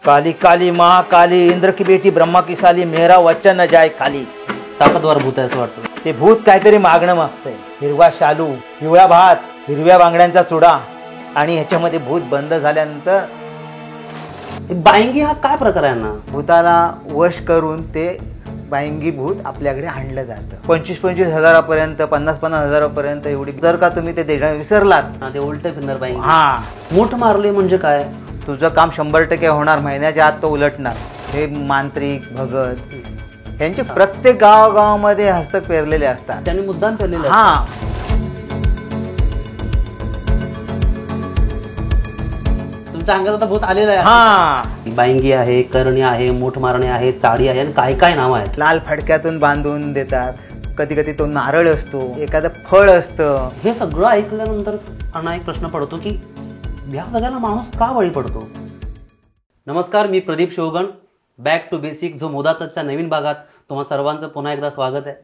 काली काली महाकाली इंद्र की बेटी ब्रह्मा की साली मेरा वचन न जाय खाली. ताकदवार भूत आहे असं वाटतं. ते भूत काहीतरी मागणं मागतंय. हिरवा शालू, पिवळा भात, हिरव्या बांगड्यांचा चुडा आणि ह्याच्यामध्ये भूत बंद झाल्यानंतर बायंगी हा काय प्रकार आहे ना? भूताला वश करून ते बायंगी भूत आपल्याकडे आणलं जातं. 25-25 हजारापर्यंत, 50-50 हजारापर्यंत एवढी. जर का तुम्ही ते देणं विसरलात ते उलट फिरणार बायंगी. हा, मूठ मारले म्हणजे काय? तुझं काम 100% होणार. महिन्याच्या आत तो उलटणार. हे मांत्रिक भगत यांचे प्रत्येक गावागावामध्ये हस्तक पेरलेले असतात. त्यांनी मुद्दाम पेरलेले. हा, तुमच्या अंगात आता भूत आलेलं आहे. हा, बायंगी आहे, करणी आहे, मूठ मारणे आहे, चाडी आहे आणि काय काय नाव आहेत. लाल फडक्यातून बांधून देतात. कधी कधी तो नारळ असतो, एखादं फळ असतं. हे सगळं ऐकल्यानंतर अण्णा एक प्रश्न पडतो की या सगळ्याला माणूस का बळी पडतो? नमस्कार, मी Pradeep Shivgan. Back to basic जो मोदातच्या नवीन भागात तुम्हा सर्वांचं पुन्हा एकदा स्वागत आहे.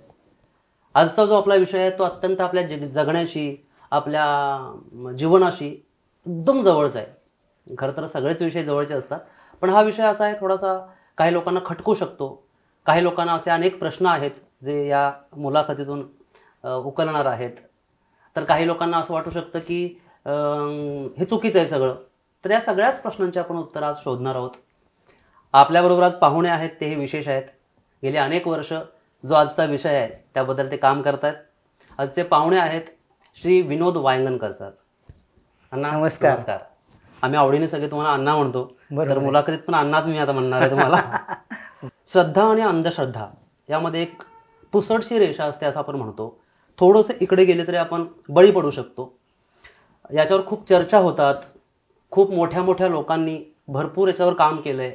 आजचा जो आपला विषय आहे तो अत्यंत आपल्या जगण्याशी, आपल्या जीवनाशी एकदम जवळचा आहे. खरं तर सगळेच विषय जवळचे असतात, पण हा विषय असा आहे थोडासा काही लोकांना खटकू शकतो. काही लोकांना असे अनेक प्रश्न आहेत जे या मुलाखतीतून उकलणार आहेत. तर काही लोकांना असं वाटू शकतं की हे चुकीचं आहे सगळं. तर या सगळ्याच प्रश्नांचे आपण उत्तर आज शोधणार आहोत. आपल्याबरोबर आज पाहुणे आहेत, तेही विशेष आहेत. गेली अनेक वर्ष जो आजचा विषय आहे त्याबद्दल ते काम करतात. आजचे पाहुणे आहेत श्री विनोद वायंगणकर सर. अण्णा नमस्कार. नमस्कार. आम्ही आवडीने सगळे तुम्हाला अण्णा म्हणतो, तर मुलाखतीत पण अण्णाच मी आता म्हणणार आहे तुम्हाला. श्रद्धा आणि अंधश्रद्धा यामध्ये एक पुसटशी रेषा असते असं आपण म्हणतो. थोडंसं इकडे गेले तरी आपण बळी पडू शकतो. याच्यावर खूप चर्चा होतात. खूप मोठ्या मोठ्या लोकांनी भरपूर याच्यावर काम केलंय.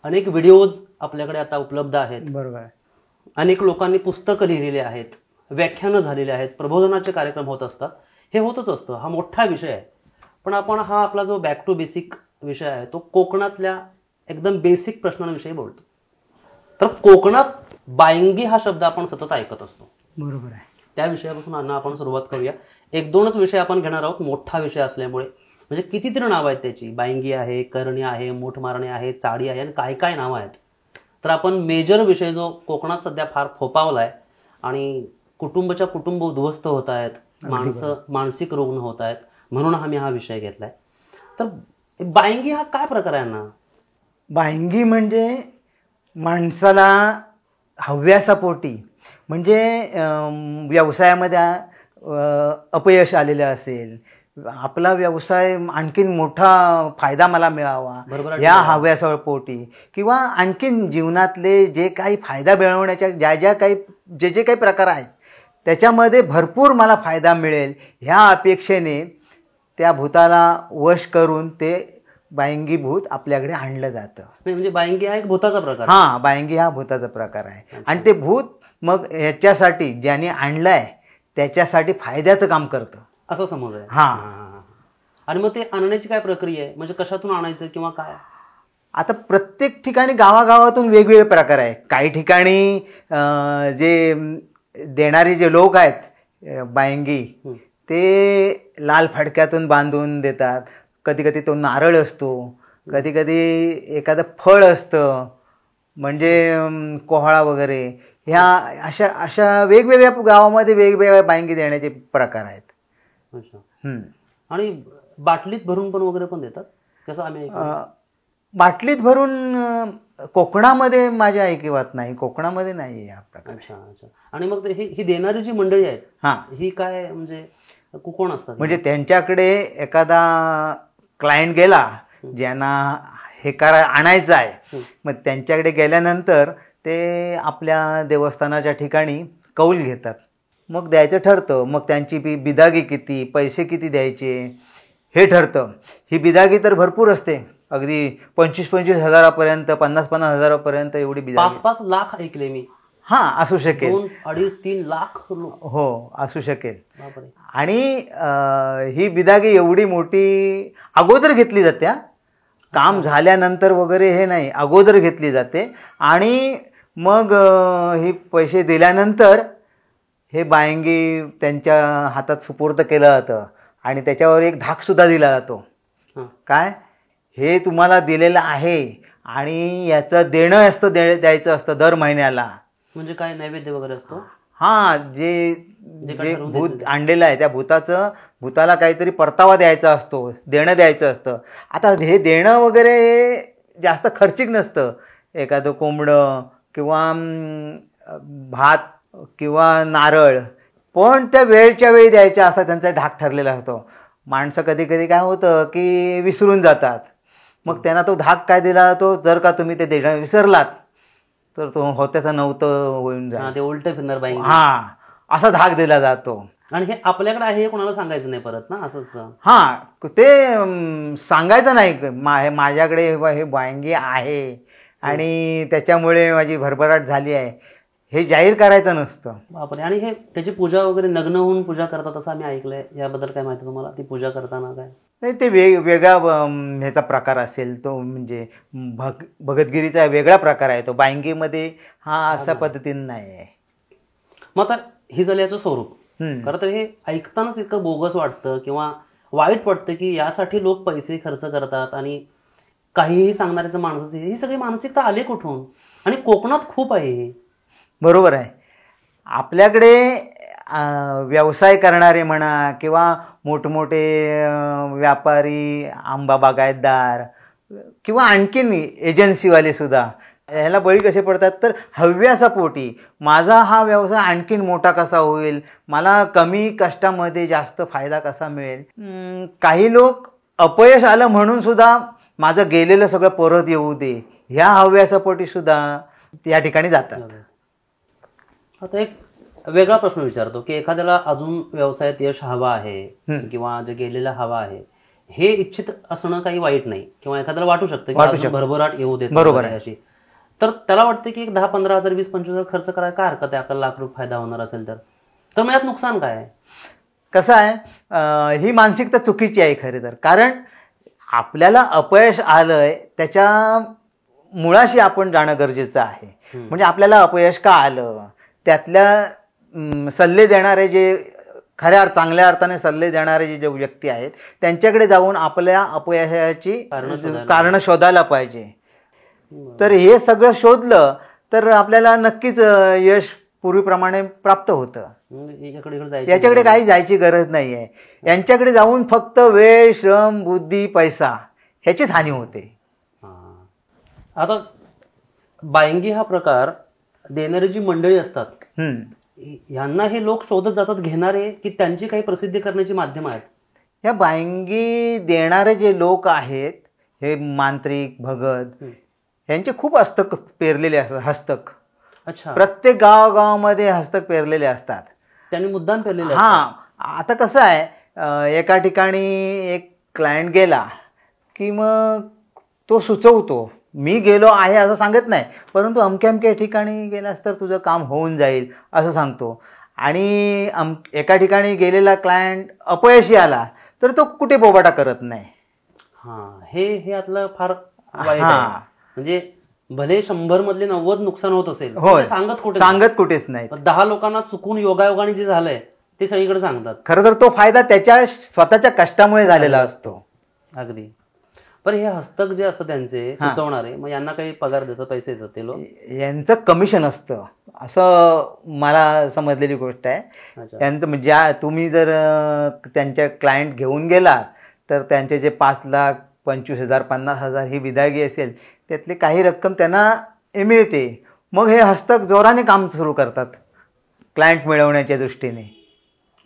अनेक व्हिडिओज आपल्याकडे आता उपलब्ध आहेत. बरोबर. अनेक लोकांनी पुस्तकं लिहिलेली आहेत, व्याख्यानं झालेली आहेत, प्रबोधनाचे कार्यक्रम होत असतात. हे होतच असतं. हा मोठा विषय आहे. पण आपण हा आपला जो बॅक टू बेसिक विषय आहे तो कोकणातल्या एकदम बेसिक प्रश्नांविषयी बोलतो. तर कोकणात बायंगी हा शब्द आपण सतत ऐकत असतो. बरोबर आहे. त्या विषयापासून अण्णा आपण सुरुवात करूया. 1-2च विषय आपण घेणार आहोत, मोठा विषय असल्यामुळे. म्हणजे कितीतरी नावं आहेत त्याची. बायंगी आहे, करणी आहे, मूठ मारणे आहे, चाडी आहे आणि काय काय नावं आहेत. तर आपण मेजर विषय जो कोकणात सध्या फार फोपावलाय आणि कुटुंबाच्या कुटुंब उद्ध्वस्त होत आहेत, माणसं मानसिक रुग्ण होत आहेत, म्हणून आम्ही हा विषय घेतलाय. तर बायंगी हा काय प्रकार आहे ना? बायंगी म्हणजे माणसाला हव्यासापोटी, म्हणजे व्यवसायामध्ये अपयश आलेलं असेल, आपला व्यवसाय आणखीन मोठा फायदा मला मिळावा या हव्यासापोटी, किंवा आणखीन जीवनातले जे काही फायदा मिळवण्याच्या जे काही प्रकार आहेत त्याच्यामध्ये भरपूर मला फायदा मिळेल ह्या अपेक्षेने त्या भूताला वश करून ते बायंगी भूत आपल्याकडे आणलं जातं. म्हणजे बायंगी हा एक भूताचा प्रकार. हा, बायंगी हा भूताचा प्रकार आहे. आणि ते भूत मग ह्याच्यासाठी ज्याने आणलंय त्याच्यासाठी फायद्याचं काम करतं असं समज आहे. हा. आणि मग ते आणण्याची काय प्रक्रिया आहे? म्हणजे कशातून आणायचं किंवा काय? आता प्रत्येक ठिकाणी गावागावातून वेगवेगळे प्रकार आहे. काही ठिकाणी जे देणारे जे लोक आहेत बायंगी, ते लाल फडक्यातून बांधून देतात. कधी कधी तो नारळ असतो, कधी कधी एखादं फळ असतं, म्हणजे कोहळा वगैरे. ह्या अशा वेगवेगळ्या गावामध्ये वेगवेगळ्या बायंगी देण्याचे प्रकार आहेत. आणि बाटलीत भरून पण वगैरे पण देतात कसं? आम्ही बाटलीत भरून कोकणामध्ये माझ्या ऐकिवात नाही, कोकणामध्ये नाही या प्रकार. अच्छा. आणि मग ही देणारी जी मंडळी आहेत, हा, ही काय म्हणजे कोण असतात? म्हणजे त्यांच्याकडे एखादा क्लायंट गेला ज्यांना हे आणायचं आहे, मग त्यांच्याकडे गेल्यानंतर ते आपल्या देवस्थानाच्या ठिकाणी कौल घेतात. मग द्यायचं ठरतं. मग त्यांची बिदागी किती, पैसे किती द्यायचे हे ठरतं. ही बिदागी तर भरपूर असते. अगदी 25-25 हजारापर्यंत, 50-50 हजारापर्यंत एवढी बिदागी. 5-5 लाख ऐकले मी. हा, असू शकेल. 2-2.5-3 लाख. हो, असू शकेल. आणि ही बिदागी एवढी मोठी अगोदर घेतली जाते. काम झाल्यानंतर वगैरे हे नाही, अगोदर घेतली जाते. आणि मग ही पैसे दिल्यानंतर हे बायंगी त्यांच्या हातात सुपूर्द केलं जातं आणि त्याच्यावर एक धाक सुद्धा दिला जातो. काय? हे तुम्हाला दिलेलं आहे आणि याचं देणं असतं, द्यायचं असतं दर महिन्याला. म्हणजे काय नैवेद्य वगैरे असतो? हा, जे काय जे ठरवून भूत द्यायचं? आणलेलं आहे त्या भूताला काहीतरी परतावा द्यायचा असतो, देणं द्यायचं असतं. आता हे देणं वगैरे हे जास्त खर्चिक नसतं. एखादं कोंबडं किंवा भात किंवा नारळ, पण त्या वेळच्या वेळी द्यायच्या असतात, त्यांचा धाक ठरलेला असतो. माणसं कधी कधी काय होतं की विसरून जातात. मग त्यांना तो धाक काय दिला जातो, जर का तुम्ही ते देणं विसरलात तर तो होत्याचं नव्हतं होऊन हा, जाईल. ते उलट फिरणार बाई. हा, असा धाक दिला जातो. आणि हे आपल्याकडे आहे हे कोणाला सांगायचं नाही परत ना, असंच. हा, ते सांगायचं नाही माझ्याकडे हे वांगी आहे आणि त्याच्यामुळे माझी भरभराट झाली आहे, हे जाहीर करायचं नसतं. बापरे. आणि हे त्याची पूजा वगैरे नग्न होऊन पूजा करतात असं आम्ही ऐकलंय, याबद्दल काय माहिती तुम्हाला? ती पूजा करताना काय नाही, ते वेगळा ह्याचा प्रकार असेल तो, म्हणजे भगतगिरीचा वेगळा प्रकार आहे तो. बायंगीमध्ये हा अशा पद्धतीने नाही आहे. मग आता ही झाली याचं स्वरूप. खरं तर हे ऐकतानाच इतकं बोगस वाटतं किंवा वाईट वाटतं की यासाठी लोक पैसे खर्च करतात आणि काहीही सांगणाऱ्याचं माणसाचं, ही सगळी मानसिकता आली कुठून? आणि कोकणात खूप आहे हे. बरोबर आहे. आपल्याकडे व्यवसाय करणारे म्हणा किंवा मोठमोठे व्यापारी, आंबा बागायतदार किंवा आणखीन एजन्सीवाले सुद्धा ह्याला बळी कसे पडतात, तर हव्यासापोटी माझा हा व्यवसाय आणखीन मोठा कसा होईल, मला कमी कष्टामध्ये जास्त फायदा कसा मिळेल. काही लोक अपयश आलं म्हणून सुद्धा माझं गेलेलं सगळं परत येऊ दे, ह्या हव्यासापोटी सुद्धा या ठिकाणी जातात. आता एक वेगळा प्रश्न विचारतो की एखाद्याला अजून व्यवसायात यश हवा आहे किंवा जे गेलेला हवा आहे, हे इच्छित असणं काही वाईट नाही, किंवा एखाद्याला वाटू शकतं की अजून भरभराट येऊ देत, बरोबर आहे अशी. तर त्याला वाटतं की एक 10-15,000, 20-25,000 खर्च करायला काय हरकत आहे, आपल्याला लाख रुपये फायदा होणार असेल तर मग यात नुकसान काय आहे? कसं आहे, ही मानसिकता चुकीची आहे खरे तर. कारण आपल्याला अपयश आलंय त्याच्या मुळाशी आपण जाणं गरजेचं आहे. म्हणजे आपल्याला अपयश का आलं, त्यातल्या सल्ले देणारे जे चांगल्या अर्थाने सल्ले देणारे जे व्यक्ती आहेत त्यांच्याकडे जाऊन आपल्या अपयशाची कारण शोधायला पाहिजे. तर हे सगळं शोधलं तर आपल्याला नक्कीच यश पूर्वीप्रमाणे प्राप्त होतं. याच्याकडे काही जायची गरज नाही आहे. यांच्याकडे जाऊन फक्त वेळ, श्रम, बुद्धी, पैसा ह्याचीच हानी होते. आता बायंगी हा प्रकार देणारी जी मंडळी असतात, यांना हे लोक शोधत जातात घेणारे, की त्यांची काही प्रसिद्धी करण्याची माध्यम आहेत? या बायंगी देणारे जे लोक आहेत, हे मांत्रिक, भगत, यांचे खूप हस्तक पेरलेले असतात. हस्तक प्रत्येक गावागावामध्ये हस्तक पेरलेले असतात. त्यांनी मुद्दाम पेरलेले. आता कसं आहे, एका ठिकाणी एक क्लायंट गेला की मग तो सुचवतो, मी गेलो आहे असं सांगत नाही, परंतु अमक्या अमक्या ठिकाणी गेलास तर तुझं काम होऊन जाईल असं सांगतो. आणि एका ठिकाणी गेलेला क्लायंट अपयशी आला तर तो कुठे बोबाटा करत नाही. हे यातलं फार वाईट आहे. म्हणजे भले 100 मधले 90 नुकसान होत असेल, सांगत कुठेच नाही. 10 लोकांना चुकून योगायोगाने जे झालंय ते सगळीकडे सांगतात. खरं तर तो फायदा त्याच्या स्वतःच्या कष्टामुळे झालेला असतो. अगदी. पण हे हस्तक जे असतं त्यांचे सुचवणारे, मग यांना काही पगार देतात, पैसे देतात ते लोक? यांचं कमिशन असतं असं मला समजलेली गोष्ट आहे. त्यांचं म्हणजे तुम्ही जर त्यांच्या क्लायंट घेऊन गेला तर त्यांचे जे 5 लाख, 25,000, 50,000 ही विदागी असेल, त्यातली काही रक्कम त्यांना मिळते. मग हे हस्तक जोराने काम सुरू करतात क्लायंट मिळवण्याच्या दृष्टीने.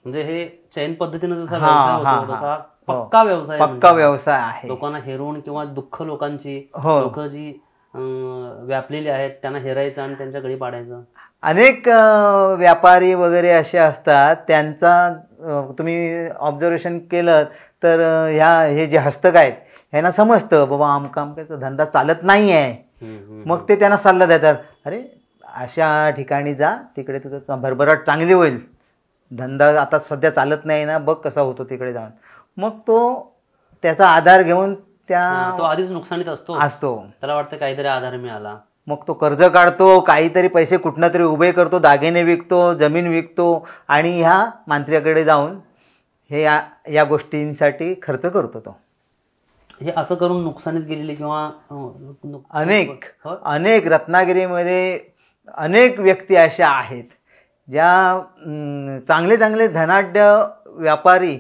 म्हणजे हे चैन पद्धतीने जसा व्यवसाय होतो तसा पक्का व्यवसाय आहे. लोकांना हेरवून किंवा दुःख लोकांची, लोक जी व्यापलेली आहेत त्यांना हेरायचं आणि त्यांच्या गळी पाडायचं. अनेक व्यापारी वगैरे असे असतात, त्यांचा तुम्ही ऑब्झर्वेशन केलं तर हे जे हस्तक आहेत ह्यांना समजतं बाबा आमका धंदा चालत नाही आहे. मग ते त्यांना सल्ला देतात, अरे अशा ठिकाणी जा, तिकडे तुझं भरभराट चांगली होईल, धंदा आता सध्या चालत नाही ना, बघ कसा होतो तिकडे जाऊन. मग तो त्याचा आधार घेऊन तो आधीच नुकसानीत असतो, त्याला वाटतं काहीतरी आधार मिळाला, मग तो कर्ज काढतो, काहीतरी पैसे कुठनं तरी उभे करतो, दागिने विकतो, जमीन विकतो आणि ह्या मांत्र्याकडे जाऊन हे या गोष्टींसाठी खर्च करतो तो. हे असं करून नुकसानीत गेलेले किंवा अनेक रत्नागिरीमध्ये अनेक व्यक्ती अशा आहेत ज्या चांगले चांगले धनाढ्य व्यापारी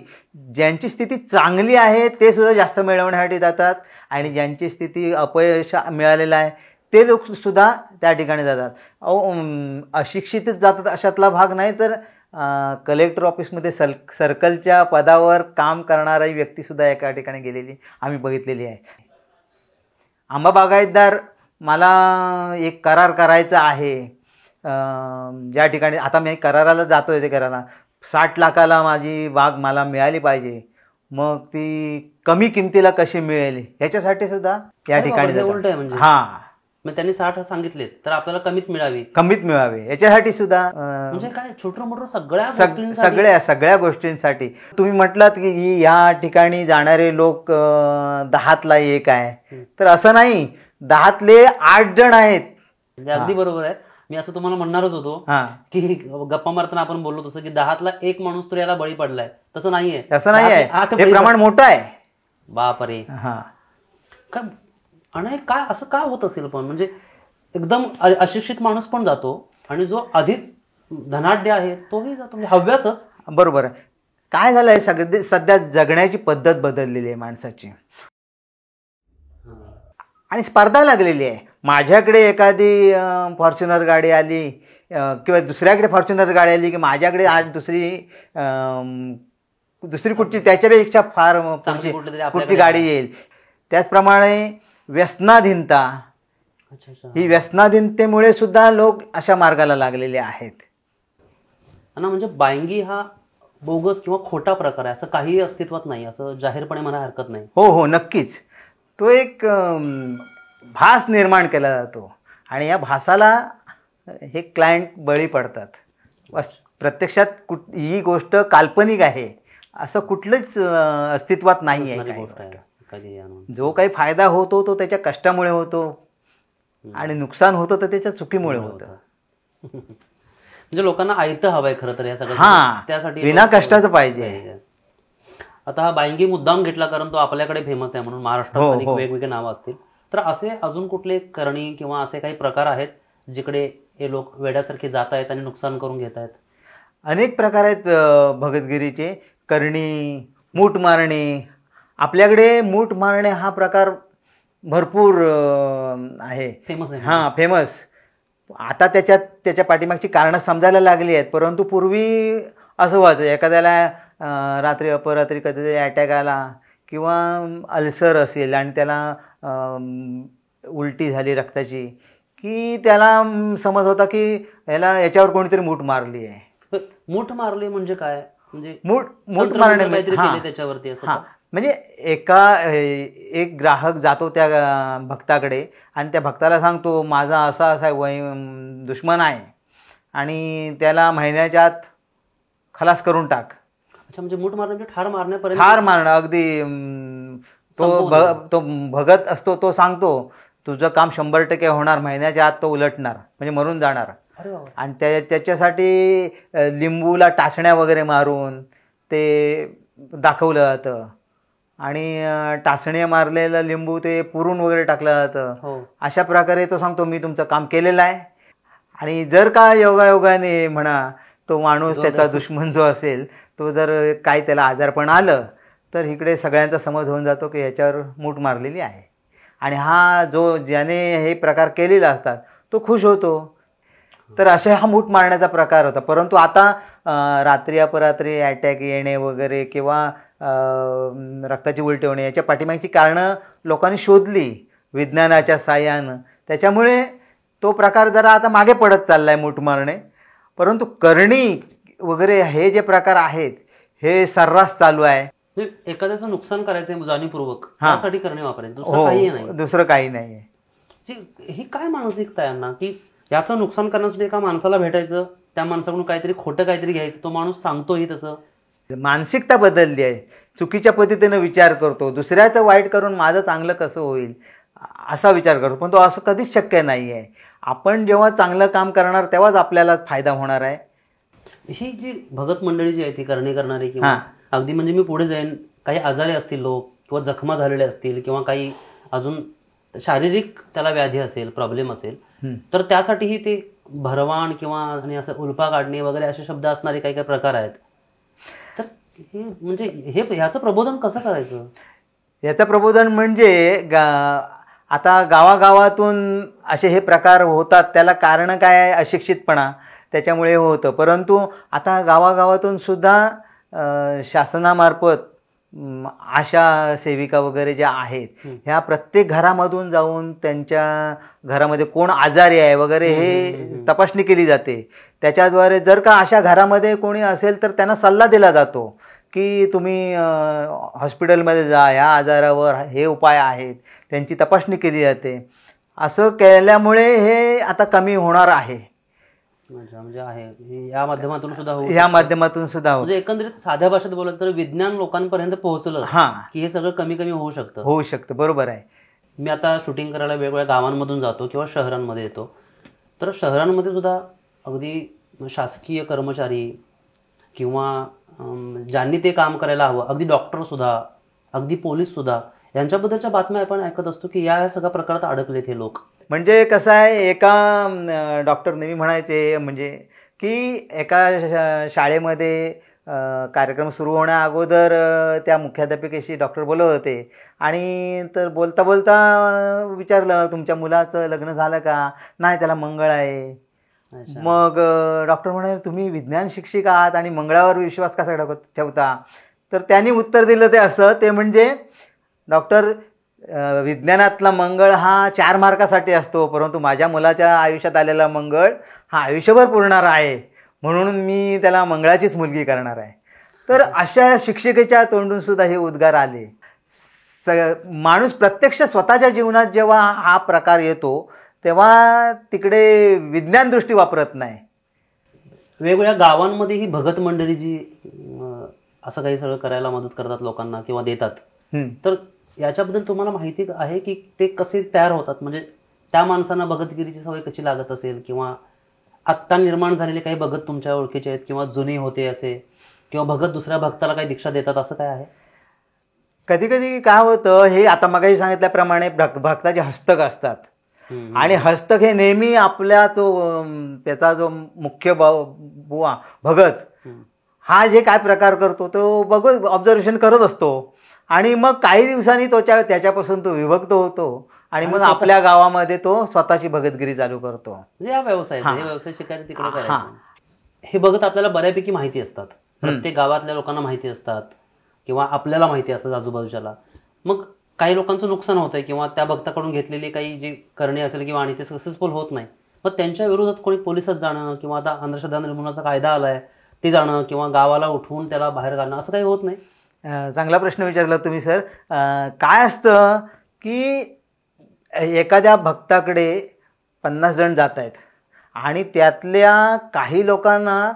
ज्यांची स्थिती चांगली आहे ते सुद्धा जास्त मिळवण्यासाठी जातात आणि ज्यांची स्थिती अपयश मिळालेलं आहे ते लोक सुद्धा त्या ठिकाणी जातात. अशिक्षितच जातात अशातला भाग नाही, तर कलेक्टर ऑफिसमध्ये सर्कलच्या पदावर काम करणारी व्यक्तीसुद्धा एका ठिकाणी गेलेली आम्ही बघितलेली आहे. आंबा बागायतदार मला एक करार करायचा आहे, ज्या ठिकाणी आता मी कराराला जातो आहे, ते करारा 60 लाखाला माझी बाग मला मिळाली पाहिजे, मग ती कमी किमतीला कशी मिळेल ह्याच्यासाठी सुद्धा या ठिकाणी उलट आहे. म्हणजे मग त्यांनी 60 सांगितले तर आपल्याला कमीत मिळावे याच्यासाठी सुद्धा म्हणजे काय छोटं मोठं सगळ्या गोष्टींसाठी. तुम्ही म्हटलात की या ठिकाणी जाणारे लोक 10तला 1 आहे, तर असं नाही, 10तले 8 जण आहेत. अगदी बरोबर आहे. मी असं तुम्हाला म्हणणारच होतो की गप्पा मारताना आपण बोललो तसं की 10तला 1 माणूस तर याला बळी पडलाय, तसं नाहीये. हे प्रमाण मोठं आहे. बापरे. आणि काय असं का होत असेल पण? म्हणजे एकदम अशिक्षित माणूस पण जातो आणि जो आधीच धनाढ्य आहे तोही जातो, म्हणजे हव्यासच. बरोबर आहे. काय झालंय, सध्या जगण्याची पद्धत बदललेली आहे माणसाची आणि स्पर्धा लागलेली आहे. माझ्याकडे एखादी फॉर्च्युनर गाडी आली किंवा दुसऱ्याकडे फॉर्च्युनर गाडी आली की माझ्याकडे दुसरी कुठची त्याच्यापेक्षा फार कुठची गाडी येईल. त्याचप्रमाणे व्यसनाधीनता, ही व्यसनाधीनतेमुळे सुद्धा लोक अशा मार्गाला लागलेले आहेत. म्हणजे बायंगी हा बोगस किंवा खोटा प्रकार आहे असं काही अस्तित्वात नाही, असं जाहीरपणे म्हणायला हरकत नाही. हो, नक्कीच. तो एक भास निर्माण केला जातो आणि या भासाला हे क्लायंट बळी पडतात. प्रत्यक्षात ही गोष्ट काल्पनिक आहे असं कुठलंच अस्तित्वात नाही आहे. जो काही फायदा होतो तो त्याच्या कष्टामुळे होतो आणि नुकसान होतं तर त्याच्या चुकीमुळे होतं. म्हणजे लोकांना आयतं हवंय खरं तर या सगळं, त्यासाठी विना कष्टाचं पाहिजे. आता हा बायंगी मुद्दाम घेतला कारण तो आपल्याकडे फेमस आहे म्हणून महाराष्ट्रात वेगवेगळे नावं असतील, तर असे अजून कुठले करणी किंवा असे काही प्रकार आहेत जिकडे हे लोक वेड्यासारखे जात आहेत आणि नुकसान करून घेत आहेत? अनेक प्रकार आहेत भगतगिरीचे. करणी, मूठ मारणे. आपल्याकडे मूठ मारणे हा प्रकार भरपूर आहे, फेमस आहे. फेमस. आता त्याच्या पाठीमागची कारणं समजायला लागली आहेत, परंतु पूर्वी असं व्हायचं, एखाद्याला रात्री अपरात्री कधीतरी अटॅक आला किंवा अल्सर असेल आणि त्याला उलटी झाली रक्ताची की त्याला समज होता की याच्यावर कोणीतरी मूठ मारली आहे. मूठ मारली म्हणजे काय? म्हणजे मूठ मारणे त्याच्यावरती म्हणजे एक ग्राहक जातो त्या भक्ताकडे आणि त्या भक्ताला सांगतो माझा असा दुश्मन आहे आणि त्याला महिन्याच्या आत खलास करून टाक. अच्छा, म्हणजे मूठ मारणं म्हणजे ठार मारणं अगदी. तो भगत असतो, तो सांगतो तुझं काम 100% होणार, महिन्याच्या आत तो उलटणार म्हणजे मरून जाणार. आणि त्याच्यासाठी लिंबूला टाचण्या वगैरे मारून ते दाखवलं जातं आणि टाचण्या मारलेलं लिंबू ते पुरून वगैरे टाकलं जातं. अशा प्रकारे तो सांगतो मी तुमचं काम केलेलं आहे. आणि जर का योगायोगाने म्हणा तो माणूस त्याचा दुश्मन जो असेल तो जर काही त्याला आजारपण आलं तर इकडे सगळ्यांचा समज होऊन जातो की ह्याच्यावर मूठ मारलेली आहे आणि ज्याने हे प्रकार केलेले असतात तो खुश होतो. तर असे हा मूठ मारण्याचा प्रकार होता. परंतु आता रात्री अपरात्री अटॅक येणे वगैरे किंवा रक्ताची उलटी होणे याच्या पाठीमागची कारणं लोकांनी शोधली विज्ञानाच्या साहाय्यानं. त्याच्यामुळे तो प्रकार जरा आता मागे पडत चाललाय मूठ मारणे. परंतु करणी वगैरे हे जे प्रकार आहेत हे सर्रास चालू आहे. एखाद्याचं नुकसान करायचं जाणीवपूर्वक त्यासाठी करणे वापरायचं, दुसरं काही नाही. ही काय मानसिकता आहे ना की याचं नुकसान करण्यासाठी एका माणसाला भेटायचं, त्या माणसाकडून काहीतरी खोटं काहीतरी घ्यायचं, तो माणूस सांगतोही तसं. मानसिकता बदलली आहे. चुकीच्या पद्धतीनं विचार करतो, दुसऱ्याचं वाईट करून माझं चांगलं कसं होईल असा विचार करतो. पण तो असं कधीच शक्य नाही आहे. आपण जेव्हा चांगलं काम करणार तेव्हाच आपल्याला फायदा होणार आहे. ही जी भगत मंडळी जी आहे ती करणे करणारी किंवा अगदी म्हणजे मी पुढे जाईन काही आजारी असतील लोक किंवा जखमा झालेल्या असतील किंवा काही अजून शारीरिक त्याला व्याधी असेल, प्रॉब्लेम असेल, तर त्यासाठीही ते भरवाण किंवा आणि असं उल्पा काढणे वगैरे असे शब्द असणारे काही काही प्रकार आहेत. तर हे म्हणजे ह्याचं प्रबोधन कसं करायचं? याचं प्रबोधन म्हणजे आता गावागावातून असे हे प्रकार होतात, त्याला कारण काय आहे? अशिक्षितपणा, त्याच्यामुळे होतं. परंतु आता गावागावातून सुद्धा शासनामार्फत आशा सेविका वगैरे ज्या आहेत, ह्या प्रत्येक घरामधून जाऊन त्यांच्या घरामध्ये कोण आजारी आहे वगैरे हे तपासणी केली जाते. त्याच्याद्वारे जर का अशा घरामध्ये कोणी असेल तर त्यांना सल्ला दिला जातो की तुम्ही हॉस्पिटलमध्ये जा, ह्या आजारावर हे उपाय आहेत, त्यांची तपासणी केली जाते. असं केल्यामुळे हे आता कमी होणार आहे. म्हणजे आहे या माध्यमातून सुद्धा म्हणजे एकंदरीत साध्या भाषेत बोलत तर विज्ञान लोकांपर्यंत पोहोचलं की हे सगळं कमी कमी होऊ शकतं. बरोबर आहे. मी आता शूटिंग करायला वेगवेगळ्या गावांमधून जातो किंवा शहरांमध्ये येतो, तर शहरांमध्ये सुद्धा अगदी शासकीय कर्मचारी किंवा ज्यांनी ते काम करायला हवं, अगदी डॉक्टर सुद्धा, अगदी पोलीस सुद्धा, यांच्याबद्दलच्या बातम्या आपण ऐकत असतो की या सगळ्या प्रकारात अडकलेत हे लोक. म्हणजे कसं आहे, एका डॉक्टर नेहमी म्हणायचे म्हणजे की एका शाळेमध्ये कार्यक्रम सुरू होण्या अगोदर त्या मुख्याध्यापिकेशी डॉक्टर बोलत होते आणि तर बोलता बोलता विचारलं, तुमच्या मुलाचं लग्न झालं का? नाही, त्याला मंगळ आहे. मग डॉक्टर म्हणाले, तुम्ही विज्ञान शिक्षक आहात आणि मंगळावर विश्वास कसा ठेवता? तर त्यांनी उत्तर दिलं ते असं, ते म्हणजे डॉक्टर, विज्ञानातला मंगळ हा 4 मार्कासाठी असतो, परंतु माझ्या मुलाच्या आयुष्यात आलेला मंगळ हा आयुष्यभर पुरणार आहे, म्हणून मी त्याला मंगळाचीच मुलगी करणार आहे. तर अशा शिक्षिकेच्या तोंडून सुद्धा हे उद्गार आले. माणूस प्रत्यक्ष स्वतःच्या जीवनात जेव्हा हा प्रकार येतो तेव्हा तिकडे विज्ञान दृष्टी वापरत नाही. वेगवेगळ्या गावांमध्ये ही भगत मंडळी जी असं काही सगळं करायला मदत करतात लोकांना किंवा देतात, तर याच्याबद्दल तुम्हाला माहिती आहे की ते कसे तयार होतात? म्हणजे त्या माणसांना भगतगिरीची सवय कशी लागत असेल, किंवा आत्ता निर्माण झालेले काही भगत तुमच्या ओळखीचे आहेत किंवा जुने होते असे, किंवा भगत दुसऱ्या भक्ताला काही दीक्षा देतात, असं काय आहे? कधी कधी काय होतं, हे आता मगाशी सांगितल्याप्रमाणे भक्ताचे हस्तक असतात आणि हस्तक हे नेहमी आपल्या त्याचा जो मुख्य बुवा भगत हा जे काय प्रकार करतो तो बघून ऑब्झर्वेशन करत असतो आणि मग काही दिवसांनी त्याच्यापासून तो विभक्त होतो आणि मग आपल्या गावामध्ये तो स्वतःची भगतगिरी चालू करतो. म्हणजे हा व्यवसाय शिकायचं तिकडे करायचं. हे भगत आपल्याला बऱ्यापैकी माहिती असतात, प्रत्येक गावातल्या लोकांना माहिती असतात किंवा आपल्याला माहिती असतात आजूबाजूच्याला. मग काही लोकांचं नुकसान होतंय किंवा त्या भक्ताकडून घेतलेली काही जी करणे असेल किंवा आणि ते सक्सेसफुल होत नाही, मग त्यांच्या विरोधात कोणी पोलिसात जाणं किंवा आता अंधश्रद्धा निर्मूलनाचा कायदा आलाय ते जाणं किंवा गावाला उठवून त्याला बाहेर काढणं, असं काही होत नाही? चांगला प्रश्न विचारला तुम्ही सर. काय असतं की एखाद्या भक्ताकडे 50 जण जात आहेत आणि त्यातल्या काही लोकांना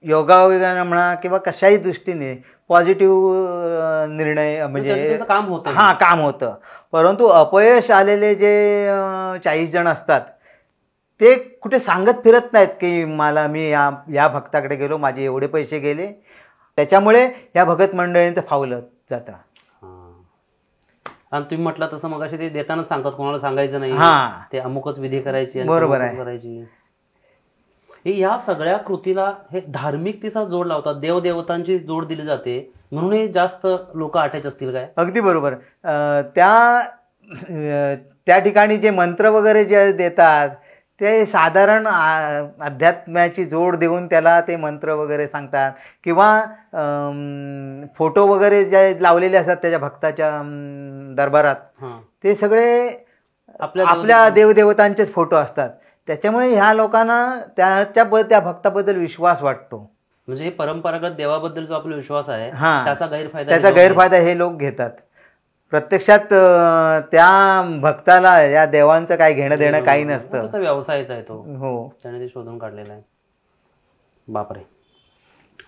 योगायोगाने म्हणा किंवा कशाही दृष्टीने पॉझिटिव्ह निर्णय म्हणजे काम होतं, परंतु अपयश आलेले जे 40 जण असतात ते कुठे सांगत फिरत नाहीत की मी या भक्ताकडे गेलो, माझे एवढे पैसे गेले. त्याच्यामुळे या भगत मंडळींचं फावलं जातं. आणि तुम्ही म्हटलं तसं मग ते देताना सांगतात कोणाला सांगायचं नाही, ते अमुकच विधी करायची, बरोबर आहे करायची. या सगळ्या कृतीला हे धार्मिकतेचा जोड लावतात, देवदेवतांची जोड दिली जाते, म्हणून हे जास्त लोक अटॅच असतील काय? अगदी बरोबर. त्या ठिकाणी जे मंत्र वगैरे जे देतात ते साधारण अध्यात्माची जोड देऊन त्याला ते मंत्र वगैरे सांगतात किंवा फोटो वगैरे जे लावलेले असतात त्याच्या भक्ताच्या दरबारात, ते सगळे आपल्या देवदेवतांचेच फोटो असतात. त्याच्यामुळे ह्या लोकांना त्या भक्ताबद्दल विश्वास वाटतो. म्हणजे परंपरागत देवाबद्दल जो आपला विश्वास आहे त्याचा गैरफायदा हे लोक घेतात. प्रत्यक्षात त्या भक्ताला या देवांचं काय घेणं देणं काही नसतं, व्यवसायच आहे तो. हो, त्याने ते शोधून काढलेला आहे. बापरे.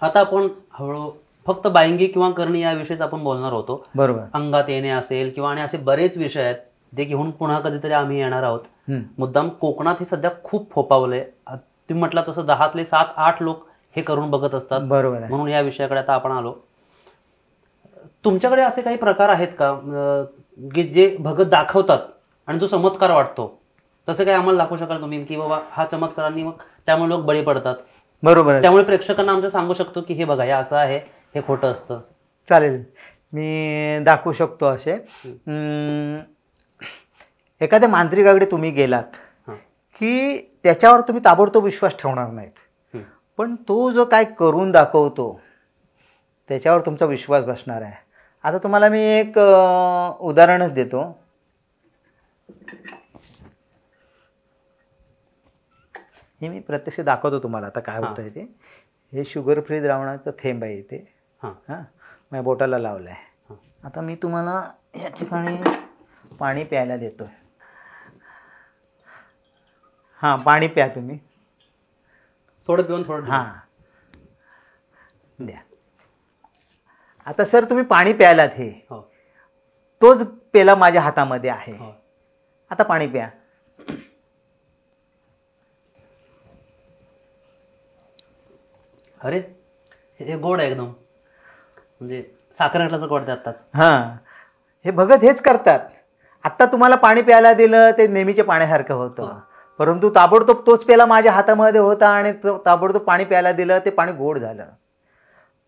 आता आपण हळूहळू फक्त बायंगी किंवा करणी या विषयीच आपण बोलणार होतो. बरोबर. अंगात येणे असेल किंवा आणि असे बरेच विषय आहेत ते घेऊन पुन्हा कधीतरी आम्ही येणार आहोत. मुद्दाम कोकणात हे सध्या खूप फोपावलंय. तुम्ही म्हटलं तसं 10तले 7-8 लोक हे करून बघत असतात. बरोबर. म्हणून या विषयाकडे आता आपण आलो. तुमच्याकडे असे काही प्रकार आहेत का की जे भगत दाखवतात आणि जो चमत्कार वाटतो, तसं काही आम्हाला दाखवू शकाल तुम्ही की बाबा हा चमत्कारांनी मग त्यामुळे लोक बळी पडतात? बरोबर आहे. त्यामुळे प्रेक्षकांना आमच्या सांगू शकतो की हे बघा हे असं आहे, हे खोटं असतं. चालेल, मी दाखवू शकतो असे. एखाद्या मांत्रिकाकडे तुम्ही गेलात की त्याच्यावर तुम्ही ताबडतोब विश्वास ठेवणार नाहीत, पण तो जो काय करून दाखवतो त्याच्यावर तुमचा विश्वास बसणार आहे. आता तुम्हाला मी एक उदाहरणच देतो. हे मी प्रत्यक्ष दाखवतो तुम्हाला आता काय होतं ते. हे शुगर फ्री द्रावणाचं थेंब आहे इथे. हां, माझ्या बोटाला लावलं आहे. आता मी तुम्हाला या ठिकाणी पाणी प्यायला देतो. हां, पाणी प्या तुम्ही. थोडं पिऊन थोडं. हां, द्या. आता सर तुम्ही पाणी प्यायलात, हे तोच पेला माझ्या हातामध्ये आहे. आता पाणी प्या. अरे हे गोड आहे एकदम, म्हणजे साखर घातल्याचं वाटतं आत्ताच. हां, हे भगत हेच करतात. आत्ता तुम्हाला पाणी प्यायला दिलं ते नेहमीच्या पाण्यासारखं होतं, परंतु ताबडतोब तोच पेला माझ्या हातामध्ये होता आणि ताबडतोब पाणी प्यायला दिलं ते पाणी गोड झालं.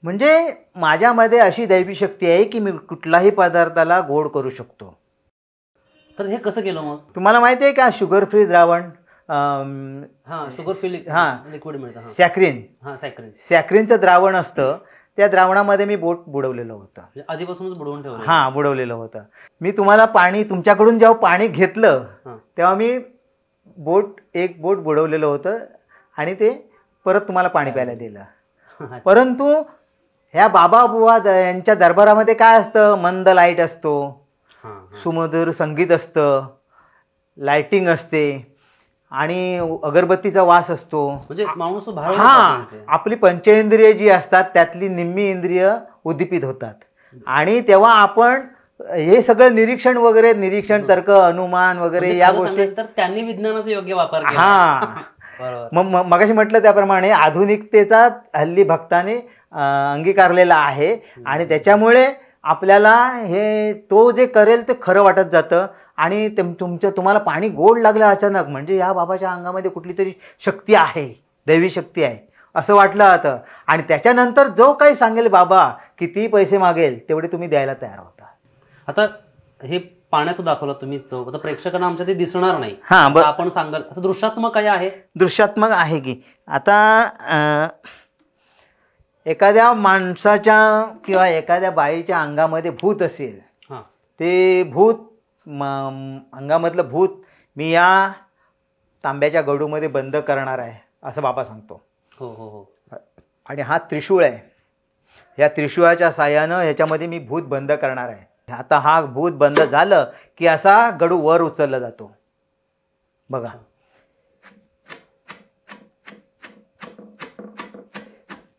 म्हणजे माझ्यामध्ये अशी दैवी शक्ती आहे की मी कुठलाही पदार्थाला गोड करू शकतो. तर हे कसं केलं मग? तुम्हाला माहिती आहे का शुगर फ्री द्रावण, शुगर फ्री लिक्विड मिळतं, सॅक्रिन. सॅक्रिनचं द्रावण असतं, त्या द्रावणामध्ये मी बोट बुडवलेलं होतं. आधीपासूनच बुडवून ठेवलं? हां, बुडवलेलं होतं. मी तुम्हाला पाणी तुमच्याकडून जेव्हा पाणी घेतलं तेव्हा मी एक बोट बुडवलेलं होतं आणि ते परत तुम्हाला पाणी प्यायला दिलं. परंतु ह्या बाबा बुवा यांच्या दरबारामध्ये काय असतं, मंद लाईट असतो, सुमधुर संगीत असतं, लाइटिंग असते आणि अगरबत्तीचा वास असतो. म्हणजे माणूस आपली पंचेंद्रिय जी असतात त्यातली निम्मी इंद्रिय उद्दीपित होतात आणि तेव्हा आपण हे सगळं निरीक्षण तर्क अनुमान वगैरे या गोष्टी, तर त्यांनी विज्ञानाचा योग्य वापर केला. मग मगाशी म्हटलं त्याप्रमाणे आधुनिकतेचा हल्ली भक्ताने अंगीकारलेला आहे आणि त्याच्यामुळे आपल्याला हे तो जे करेल ते खरं वाटत जातं आणि तुम्हाला पाणी गोड लागलं अचानक, म्हणजे या बाबाच्या अंगामध्ये कुठली तरी शक्ती आहे, दैवी शक्ती आहे असं वाटलं जातं. आणि त्याच्यानंतर जो काही सांगेल बाबा, किती पैसे मागेल तेवढे तुम्ही द्यायला तयार होता. आता हे पाण्याचं दाखवलं तुम्ही चव, आता प्रेक्षकांना आमच्या ते दिसणार नाही. आपण सांगाल असं दृश्यात्मक काय आहे? दृश्यात्मक आहे की आता एखाद्या माणसाच्या किंवा एखाद्या बाईच्या अंगामध्ये भूत असेल, ते भूत अंगामधलं भूत मी या तांब्याच्या गडूमध्ये बंद करणार आहे असं बाबा सांगतो. आणि हा त्रिशूळ आहे, या त्रिशूळाच्या साह्यानं ह्याच्यामध्ये मी भूत बंद करणार आहे. आता हा भूत बंद झालं की असा गडू वर उचलला जातो बघा.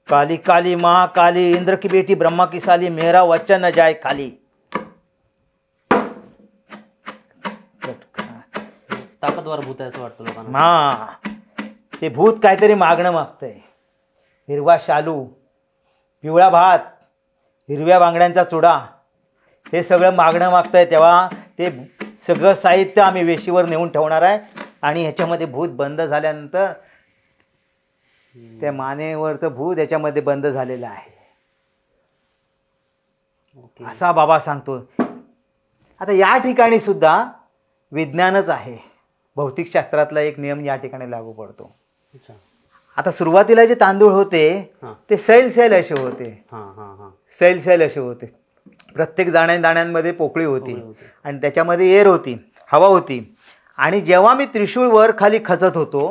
काली काली महाकाली, इंद्र की बेटी ब्रह्मा की साली, मेरा वचन न जाए खाली. ताकदवार भूत आहे असं वाटतं लोकांना. ते भूत काहीतरी मागणं मागतंय. हिरवा शालू, पिवळा भात, हिरव्या बांगड्यांचा चुडा, हे सगळं मागणं मागतंय. तेव्हा ते सगळं साहित्य आम्ही वेशीवर नेऊन ठेवणार आहे आणि ह्याच्यामध्ये भूत बंद झाल्यानंतर त्या मानेवरचं भूत याच्यामध्ये बंद झालेलं आहे असा बाबा सांगतो. आता या ठिकाणी सुद्धा विज्ञानच आहे, भौतिकशास्त्रातला एक नियम या ठिकाणी लागू पडतो. आता सुरुवातीला जे तांदूळ होते ते सैल असे होते. प्रत्येक दाण्यांमध्ये पोकळी होती आणि त्याच्यामध्ये एअर होती, हवा होती. आणि जेव्हा मी त्रिशूळ वर खाली खचत होतो,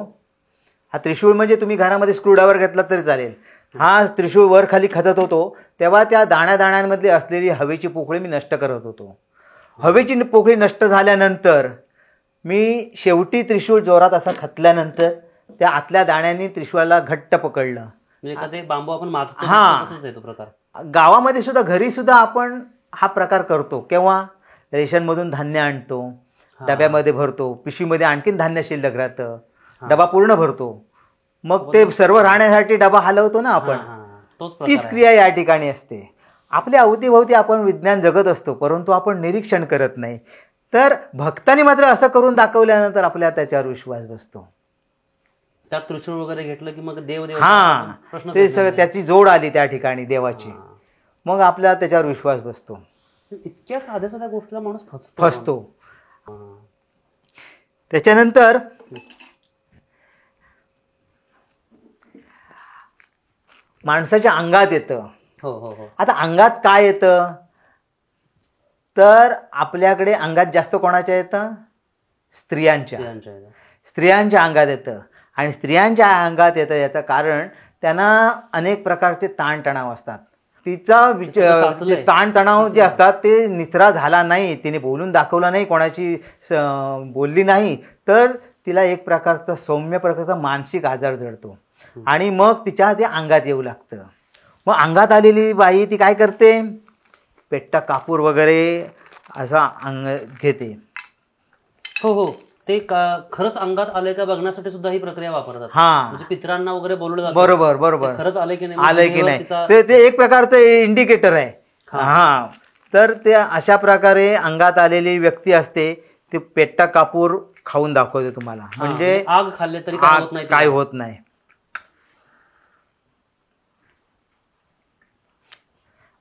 हा त्रिशूळ म्हणजे तुम्ही घरामध्ये स्क्रूड्रायव्हर घेतला तरी चालेल, हा त्रिशूळ वर खाली खचत होतो, तेव्हा त्या दाण्यांमधली असलेली हवेची पोकळी मी नष्ट करत होतो. हवेची पोकळी नष्ट झाल्यानंतर मी शेवटी त्रिशूळ जोरात असा खचल्यानंतर त्या आतल्या दाण्यांनी त्रिशूळाला घट्ट पकडलं. बांबू आपण मागतो. गावामध्ये सुद्धा, घरी सुद्धा आपण हा प्रकार करतो. केव्हा रेशनमधून धान्य आणतो, डब्यामध्ये भरतो, पिशवीमध्ये आणखीन धान्य शिल्लक राहतं, डबा पूर्ण भरतो, मग ते सर्व राहण्यासाठी डबा हलवतो ना आपण, तीच क्रिया या ठिकाणी असते. आपल्या अवतीभोवती आपण विज्ञान जगत असतो, परंतु आपण निरीक्षण करत नाही. तर भक्तांनी मात्र असं करून दाखवल्यानंतर आपल्या त्याच्यावर विश्वास बसतो. त्यात त्रिशूळ वगैरे घेतलं की मग देव देव हां, प्रश्न ते सगळं त्याची जोड आली त्या ठिकाणी देवाची, मग आपला त्याच्यावर विश्वास बसतो. इतक्या साध्या साध्या गोष्टीला माणूस फसतो. त्याच्यानंतर माणसाच्या अंगात येतं. हो हो हो. आता अंगात काय येतं, तर आपल्याकडे अंगात जास्त कोणाच्या येतं, स्त्रियांच्या अंगात येतं. आणि स्त्रियांच्या अंगात येतं याचं कारण त्यांना अनेक प्रकारचे ताणतणाव असतात. तिचा ताणतणाव जे असतात ते निचरा झाला नाही, तिने बोलून दाखवला नाही, कोणाची बोलली नाही, तर तिला एक प्रकारचा सौम्य प्रकारचा मानसिक आजार जडतो आणि मग तिच्या ते अंगात येऊ लागतं. मग अंगात आलेली बाई ती काय करते, पेट्टा कापूर वगैरे असा अंग घेते. हो हो, ते खरंच अंगात आलंय का बघण्यासाठी सुद्धा ही प्रक्रिया वापरतात. म्हणजे पितरांना वगैरे बोलवलं जातं. बरोबर बरोबर, खरंच आलंय की आलंय की नाही ते एक प्रकारचं इंडिकेटर आहे. हा, तर ते अशा प्रकारे अंगात आलेली व्यक्ती असते, ती पेट्टा कापूर खाऊन दाखवते तुम्हाला, म्हणजे आग खाल्ले तरी काय होत नाही.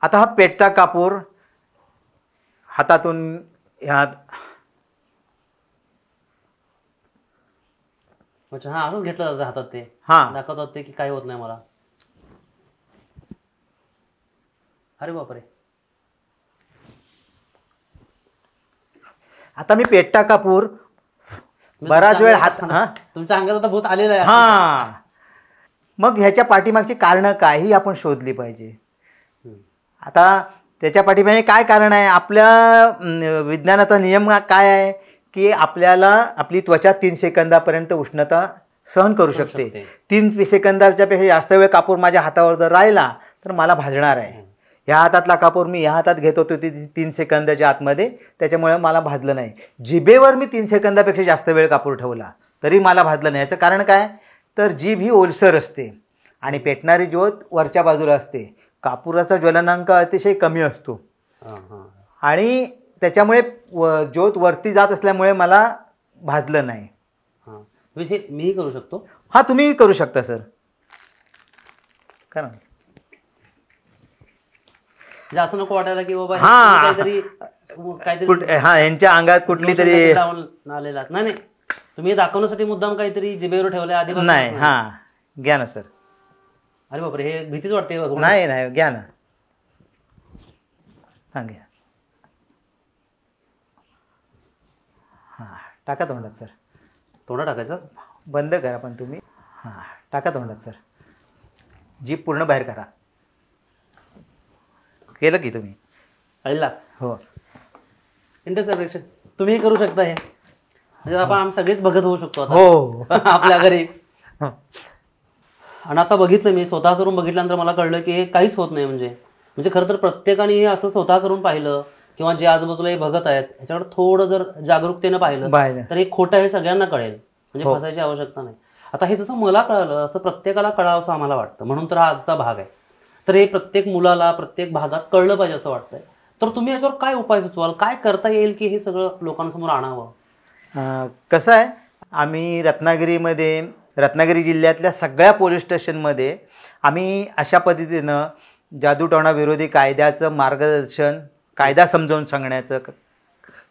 आता हा पेट्टा कापूर हातातून ह्यात असंच घेतलं जातं हातात, ते दाखवतात ते की काही होत नाही मला. अरे बापरे. आता मी पेट्टा कापूर बराच वेळ तुमच्या अंगात आता भूत आलेलं आहे. हा, मग ह्याच्या पाठीमागची कारणं काही आपण शोधली पाहिजे. आता त्याच्या पाठीमागे काय कारण आहे, आपल्या विज्ञानाचा नियम काय आहे की आपल्याला आपली त्वचा 3 सेकंदापर्यंत उष्णता सहन करू शकते. 3 सेकंदाच्या पेक्षा जास्त वेळ कापूर माझ्या हातावर जर राहिला तर मला भाजणार आहे. ह्या हातातला कापूर मी ह्या हातात घेत होतो 3 सेकंदाच्या आतमध्ये, त्याच्यामुळे मला भाजलं नाही. जिभेवर मी 3 सेकंदापेक्षा जास्त वेळ कापूर ठेवला तरी मला भाजलं नाही. याचं कारण काय, तर जीभ ही ओलसर असते आणि पेटणारी ज्योत वरच्या बाजूला असते. कापुराचा ज्वलनांक अतिशय कमी असतो आणि त्याच्यामुळे ज्योत वरती जात असल्यामुळे मला भाजलं नाही. मी करू शकतो. हा, तुम्ही करू शकता सर. करा. असं नको वाटायला की बाबा काहीतरी यांच्या अंगात कुठली तरी नाही, तुम्ही दाखवण्यासाठी मुद्दाम काहीतरी जिभेवर ठेवलंय आधी नाही. हा, घ्या ना सर. अरे बापरे, हे भीतीच वाटते. नाही, घ्या ना. हा, घ्या. हा, टाका तोंडात सर. तोंडात टाकायचं, बंद करा पण तुम्ही. हा, टाका तोंडात सर. जीभ पूर्ण बाहेर करा. केलं की तुम्ही? आईला. हो. इंटरसेप्शन तुम्ही करू शकता हे, म्हणजे आपण सगळेच बघत होऊ शकतो हो आपल्या घरी. आणि आता बघितलं, मी स्वतः करून बघितल्यानंतर मला कळलं की हे काहीच होत नाही. म्हणजे खरं तर प्रत्येकाने हे असं स्वतः करून पाहिलं किंवा जे आजूबाजूला हे बघत आहेत ह्याच्याकडे थोडं जर जागरूकतेनं पाहिलं तर हे खोटं हे सगळ्यांना कळेल, म्हणजे फसायची आवश्यकता नाही. आता हे जसं मला कळलं असं प्रत्येकाला कळावं असं आम्हाला वाटतं, म्हणून तर हा आजचा भाग आहे. तर हे प्रत्येक मुलाला प्रत्येक भागात कळलं पाहिजे असं वाटतंय. तर तुम्ही याच्यावर काय उपाय सुचवाल, काय करता येईल की हे सगळं लोकांसमोर आणावं? कसं आहे, आम्ही रत्नागिरी जिल्ह्यातल्या सगळ्या पोलीस स्टेशनमध्ये आम्ही अशा पद्धतीनं जादूटोणा विरोधी कायद्याचं मार्गदर्शन, कायदा समजावून सांगण्याचं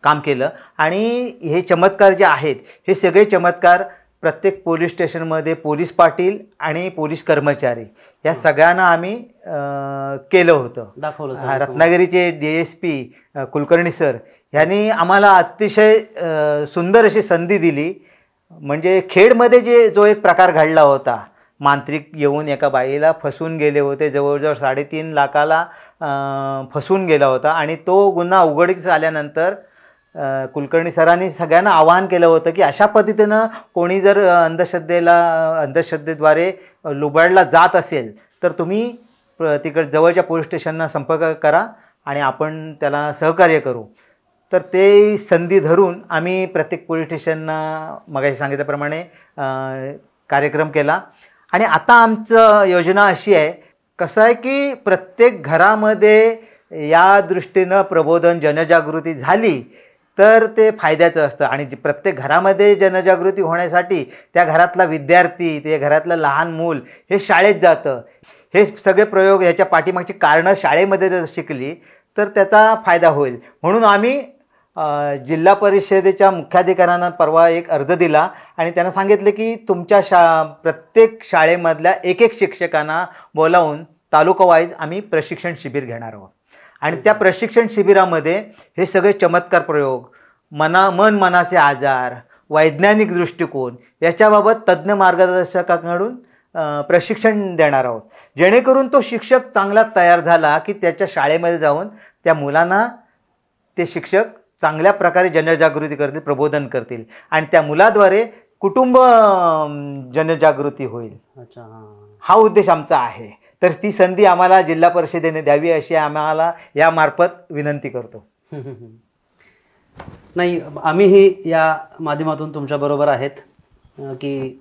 काम केलं. आणि हे चमत्कार जे आहेत हे सगळे चमत्कार प्रत्येक पोलीस स्टेशनमध्ये पोलीस पाटील आणि पोलीस कर्मचारी या सगळ्यांना आम्ही केलं होतं, दाखवलं. रत्नागिरीचे DSP कुलकर्णी सर यांनी आम्हाला अतिशय सुंदर अशी संधी दिली. म्हणजे खेडमध्ये जो एक प्रकार घडला होता, मांत्रिक येऊन एका बाईला फसवून गेले होते, जवळजवळ 3.5 लाखाला फसवून गेला होता. आणि तो गुन्हा उघडकीस आल्यानंतर कुलकर्णी सरांनी सगळ्यांना आवाहन केलं होतं की अशा पद्धतीनं कोणी जर अंधश्रद्धेद्वारे लुबाडला जात असेल तर तुम्ही तिकडे जवळच्या पोलीस स्टेशनना संपर्क करा आणि आपण त्याला सहकार्य करू. तर ते संधी धरून आम्ही प्रत्येक पोलीस स्टेशनना मगाशी सांगितल्याप्रमाणे कार्यक्रम केला. आणि आता आमचं योजना अशी आहे, कसं आहे की प्रत्येक घरामध्ये या दृष्टीनं प्रबोधन जनजागृती झाली तर ते फायद्याचं असतं. आणि प्रत्येक घरामध्ये जनजागृती होण्यासाठी त्या घरातला विद्यार्थी, त्या घरातलं लहान मूल हे शाळेत जातं. हे सगळे प्रयोग, ह्याच्या पाठीमागची कारणं शाळेमध्ये जर शिकली तर त्याचा फायदा होईल. म्हणून आम्ही जिल्हा परिषदेच्या मुख्याधिकाऱ्यांना परवा एक अर्ज दिला आणि त्यांना सांगितलं की तुमच्या प्रत्येक शाळेमधल्या एक शिक्षकांना बोलावून तालुका वाईज आम्ही प्रशिक्षण शिबिर घेणार आहोत. आणि त्या प्रशिक्षण शिबिरामध्ये हे सगळे चमत्कार प्रयोग, मनाचे आजार, वैज्ञानिक दृष्टिकोन याच्याबाबत तज्ज्ञ मार्गदर्शकांकडून प्रशिक्षण देणार आहोत. जेणेकरून तो शिक्षक चांगला तयार झाला की त्याच्या शाळेमध्ये जाऊन त्या मुलांना ते शिक्षक चांगल्या प्रकारे जनजागृती करतील, प्रबोधन करतील आणि त्या मुलाद्वारे कुटुंब जनजागृती होईल. अच्छा, हा उद्देश आमचा आहे. तर ती संधी आम्हाला जिल्हा परिषदेने द्यावी अशी आम्हाला यामार्फत विनंती करतो. नाही, आम्हीही या माध्यमातून तुमच्याबरोबर आहेत की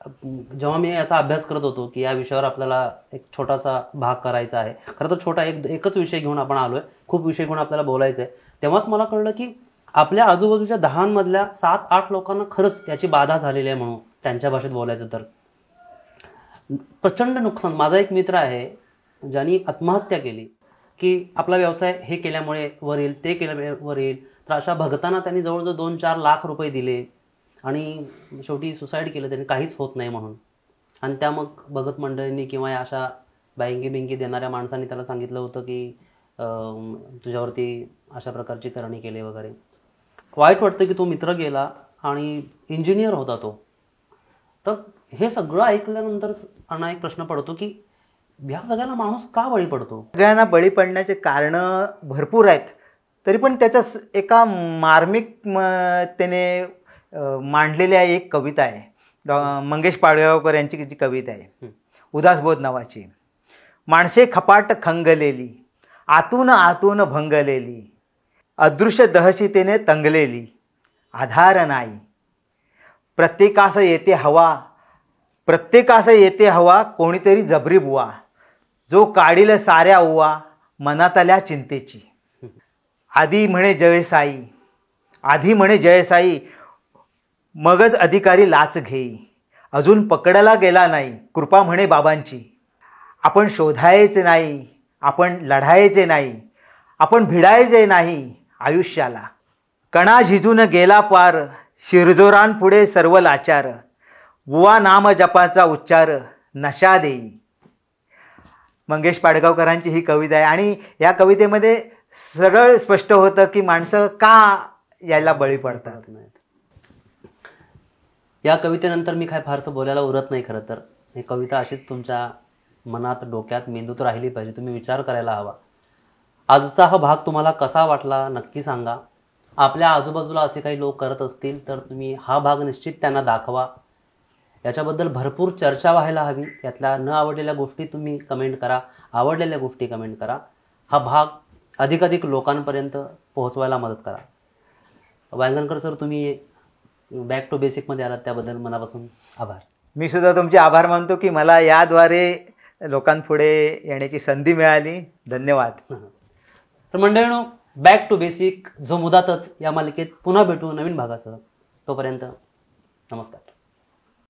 जेव्हा मी याचा अभ्यास करत होतो की या विषयावर आपल्याला एक छोटासा भाग करायचा आहे. खरं तर छोटा एकच विषय घेऊन आपण आलोय, खूप विषय घेऊन आपल्याला बोलायचं आहे. तेव्हाच मला कळलं की आपल्या आजूबाजूच्या 10 मधल्या 7-8 लोकांना खरंच याची बाधा झालेली आहे. म्हणून त्यांच्या भाषेत बोलायचं तर प्रचंड नुकसान. माझा एक मित्र आहे ज्यांनी आत्महत्या केली की आपला व्यवसाय हे केल्यामुळे वर येईल, ते केल्यामुळे वर येईल. तर अशा भगतांना त्यांनी जवळजवळ 2-4 लाख रुपये दिले आणि शेवटी सुसाईड केलं त्यांनी, काहीच होत नाही म्हणून. आणि त्या मग भगत मंडळींनी किंवा अशा बिंगी देणाऱ्या माणसांनी त्याला सांगितलं होतं की तुझ्यावरती अशा प्रकारची करणी केली वगैरे. वाईट वाटतं की तो मित्र गेला आणि इंजिनियर होता तो. तर हे सगळं ऐकल्यानंतर अण्णा एक प्रश्न पडतो की ह्या सगळ्याला माणूस का बळी पडतो? सगळ्यांना बळी पडण्याचे कारणं भरपूर आहेत. तरी पण त्याचा एका मार्मिक त्याने मांडलेल्या एक कविता आहे, मंगेश पाडगावकर यांची जी कविता आहे उदासबोध नावाची. माणसे खपाट खंगलेली, आतून भंगलेली, अदृश्य दहशतीने तंगलेली, आधार नाही. प्रत्येकास येते हवा कोणीतरी जबरी बुवा, जो काढील साऱ्या उवा मनातल्या चिंतेची. आधी म्हणे जयसाई, मगच अधिकारी लाच घेई. अजून पकडला गेला नाही, कृपा म्हणे बाबांची. आपण शोधायचे नाही, आपण लढायचे नाही, आपण भिडायचे नाही आयुष्याला. कणा झिजून गेला पार, शिरजोरांपुढे सर्व लाचार. बुवा नाम जपाचा उच्चार नशा देई. मंगेश पाडगावकरांची ही कविता आहे. आणि या कवितेमध्ये सरळ स्पष्ट होतं की माणसं का याला बळी पडतात. या कवितेनंतर मी काय फारसं बोलायला उरत नाही. खरं तर ही कविता अशीच तुमच्या मनात, डोक्यात, मेंदूत राहिली पाहिजे. तुम्ही विचार करायला हवा. आजचा हा भाग तुम्हाला कसा वाटला नक्की सांगा. आपल्या आजूबाजूला असे काही लोक करत असतील तर तुम्ही हा भाग निश्चित त्यांना दाखवा. याच्याबद्दल भरपूर चर्चा व्हायला हवी. यातल्या न आवडलेल्या गोष्टी तुम्ही कमेंट करा, आवडलेल्या गोष्टी कमेंट करा. हा भाग अधिकाधिक लोकांपर्यंत पोहोचवायला मदत करा. वांगणकर सर, तुम्ही बॅक टू बेसिकमध्ये आलात त्याबद्दल मनापासून आभार. मी सुद्धा तुमचे आभार मानतो की मला याद्वारे लोकांपुढे येण्याची संधी मिळाली. धन्यवाद. तर मंडळींनो, बॅक टू बेसिक जो मुदातच या मालिकेत पुन्हा भेटू नवीन भागासह. तोपर्यंत नमस्कार.